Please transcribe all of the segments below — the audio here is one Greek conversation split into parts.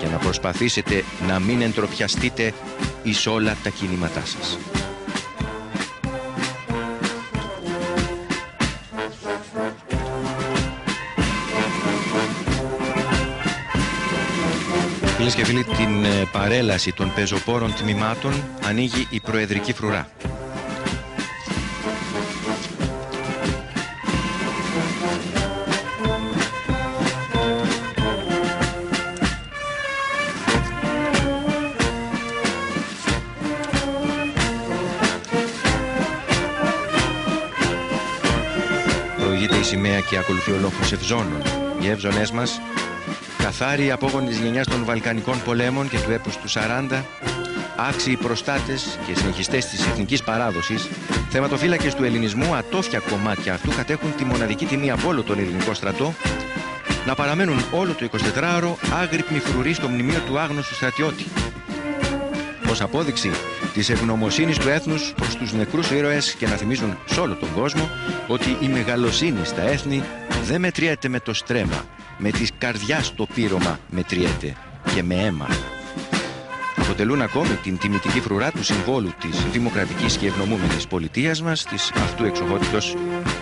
και να προσπαθήσετε να μην εντροπιαστείτε εις όλα τα κινήματά σας. Φίλες και φίλοι, την παρέλαση των πεζοπόρων τμήματων ανοίγει η Προεδρική Φρουρά. Προηγείται η σημαία και ακολουθεί ο λόγος Ευζώνων. Οι Ευζωνές μας, καθάριοι απόγονοι της γενιάς των Βαλκανικών πολέμων και του έπους του 40, άξιοι προστάτες και συνεχιστές της εθνικής παράδοσης, θεματοφύλακες του ελληνισμού, ατόφια κομμάτια αυτού κατέχουν τη μοναδική τιμή από όλο τον ελληνικό στρατό να παραμένουν όλο το 24ωρο άγρυπνοι φρουροί στο μνημείο του άγνωστου στρατιώτη. Ως απόδειξη της ευγνωμοσύνης του έθνους προς τους νεκρούς ήρωες και να θυμίζουν σε όλο τον κόσμο ότι η μεγαλοσύνη στα έθνη δεν μετριέται με το στρέμμα, με της καρδιάς το πείρωμα μετριέται και με αίμα. Αποτελούν ακόμη την τιμητική φρουρά του συμβόλου της δημοκρατικής και ευνομούμενης πολιτείας μας, της αυτού εξοχότητος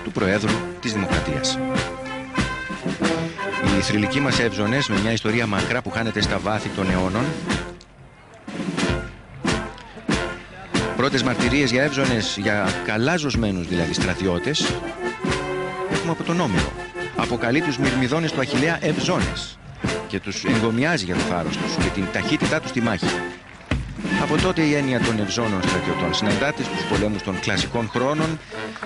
του Προέδρου της Δημοκρατίας. Οι θρυλικοί μας Ευζωνές, με μια ιστορία μακρά που χάνεται στα βάθη των αιώνων, πρώτες μαρτυρίες για Ευζωνές, για καλά ζωσμένους δηλαδή στρατιώτες, έχουμε από τον Όμηρο. Αποκαλεί τους μυρμηδόνες του Αχιλλέα Ευζώνες και τους εγκομιάζει για το θάρρος τους και την ταχύτητά τους στη μάχη. Από τότε η έννοια των Ευζώνων στρατιωτών συναντάται στους πολέμους των κλασικών χρόνων,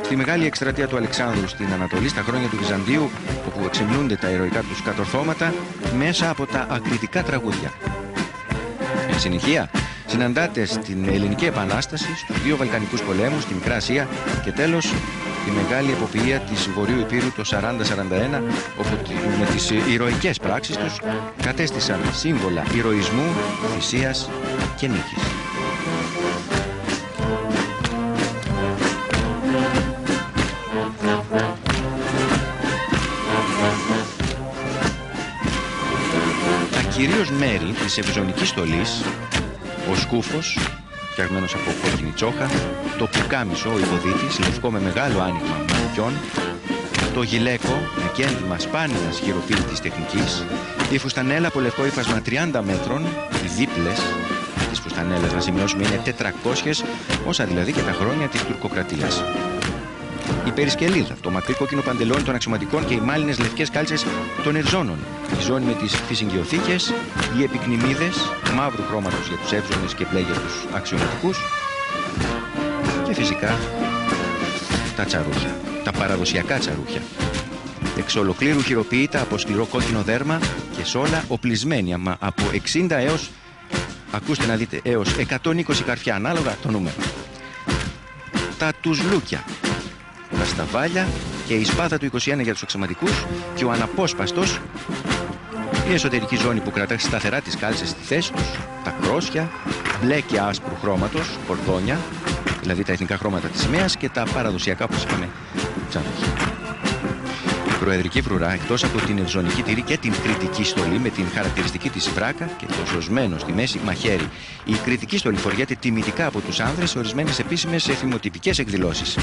στη μεγάλη εκστρατεία του Αλεξάνδρου στην Ανατολή, στα χρόνια του Βυζαντίου, όπου εξυμνούνται τα ηρωικά τους κατορθώματα μέσα από τα ακριτικά τραγούδια. Εν συνεχεία, συναντάται στην Ελληνική Επανάσταση, στους δύο Βαλκανικούς πολέμους, στη Μικρά Ασία και τέλος τη μεγάλη εποπειία της Βορείου Υπήρου το 40-41, όπου με τις ηρωικές πράξεις τους κατέστησαν σύμβολα ηρωισμού, θυσίας και νίκης. Τα κυρίως μέρη της ευζωνικής στολής, ο σκούφος, φτιαγμένος από κόκκινη τσόχα, το πουκάμισο, ο υποδίτης, λευκό με μεγάλο άνοιγμα μανικιών, το γυλαίκο με κέντημα σπάνιας χειροποίητης τεχνικής, η φουστανέλα από λευκό ύφασμα 30 μέτρων, οι δίπλες της φουστανέλας, να σημειώσουμε, είναι 400, όσα δηλαδή και τα χρόνια της τουρκοκρατίας. Η περισκελίδα, το μακρύ κόκκινο παντελόνι των αξιωματικών και οι μάλινες λευκές κάλτσες των Ευζώνων, η ζώνη με τις φυσιγγειοθήκες, οι επικνημίδες μαύρου χρώματος για τους Ευζώνες και μπλε για τους αξιωματικούς και φυσικά τα τσαρούχια, τα παραδοσιακά τσαρούχια. Εξ ολοκλήρου χειροποίητα από σκληρό κόκκινο δέρμα και σόλα, οπλισμένοι από 60 έως, ακούστε να δείτε, έως 120 καρφιά, ανάλογα το νούμερο. Τα τουσλούκια, τα σταβάλια και η σπάθα του 21 για τους αξιωματικούς και ο αναπόσπαστος, η εσωτερική ζώνη που κρατά σταθερά τις κάλτσες στη θέση τους, τα κρόσια, μπλε και άσπρου χρώματος, κορδόνια, δηλαδή τα εθνικά χρώματα της σημαίας και τα παραδοσιακά, όπως είπαμε, τσαρούχια. Η Προεδρική Φρουρά, εκτός από την ευζωνική τυρί και την κρητική στολή με την χαρακτηριστική της βράκα και το σωσμένο στη μέση μαχαίρι, η κρητική στολή φοριέται τιμητικά από τους άνδρες σε ορισμένες επίσημες θυμοτυπικές εκδηλώσεις.